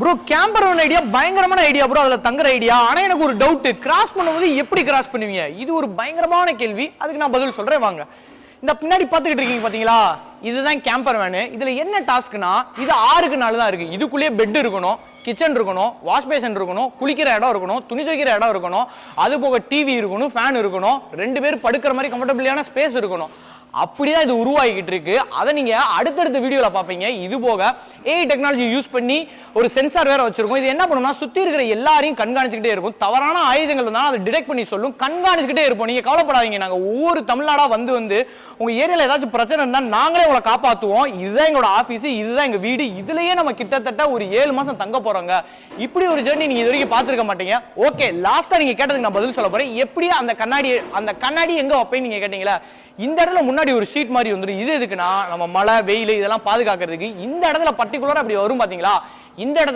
Bro camber one idea பயங்கரமான idea bro, அதுல தங்குற ஐடியா. ஆனா எனக்கு ஒரு டவுட், கிராஸ் பண்ணும்போது எப்படி கிராஸ் பண்ணுவீங்க? இது ஒரு பயங்கரமான கேள்வி, அதுக்கு நான் பதில் சொல்றேன் வாங்க. இந்த பின்னாடி பாத்துக்கிட்டு இருக்கீங்க பாத்தீங்களா, இதுதான் கேம்பர் வேனு. இதுல என்ன டாஸ்க்னா, இது 6க்கு 4 தான் இருக்கு. இதுக்குள்ளேயே பெட் இருக்கணும், கிச்சன் இருக்கணும், வாஷ் பேஷன் இருக்கணும், குளிக்கிற இடம் இருக்கணும், துணி துவைக்கிற இடம் இருக்கணும், அது போக டிவி இருக்கணும், ஃபேன் இருக்கணும், 2 பேர் படுக்கிற மாதிரி கம்ஃபர்டபிளான ஸ்பேஸ் இருக்கணும். அப்படிதான் இது உருவாகிட்டு இருக்கு. அதை நீங்க அடுத்தடுத்த வீடியோல பாப்பீங்க. இது போக ஏஐ டெக்னாலஜி யூஸ் பண்ணி ஒரு சென்சார் வேற வச்சிருக்கோம். இது என்ன பண்ணும்னா சுத்தி இருக்கிற எல்லாரையும் கண்காணிச்சுக்கிட்டே இருக்கும். தவறான ஆயுதங்கள் வந்தாலும் அதை டிடெக்ட் பண்ணி சொல்லும். கண்காணிச்சுக்கிட்டே இருப்போம். நீங்க கவலைப்படாதீங்க, நாங்க ஒவ்வொரு தமிழ்நாடா வந்து உங்க ஏரியால ஏதாச்சும் பிரச்சனை இருந்தா நாங்களே உங்களை காப்பாத்துவோம். இதுதான் எங்களோட ஆபீஸ், இதுதான் எங்க வீடு. இதுலயே நம்ம கிட்டத்தட்ட ஒரு 7 மாசம் தங்க போறோங்க. இப்படி ஒரு ஜர்னி நீங்க இது வரைக்கும் பார்த்திருக்க மாட்டீங்க. ஓகே, லாஸ்டா நீங்க கேட்டதுக்கு நான் பதில் சொல்ல போறேன். எப்படி அந்த கண்ணாடி எங்க வைப்பேன்னு நீங்க கேட்டீங்களா, இந்த இடத்துல முன்னாடி ஒரு ஷீட் மாதிரி வந்துடும். இது எதுக்குன்னா நம்ம மழை வெயில் இதெல்லாம் பாதுகாக்கிறதுக்கு. இந்த இடத்துல பர்டிகுலரா அப்படி வரும் பாத்தீங்களா, இந்த இடத்துல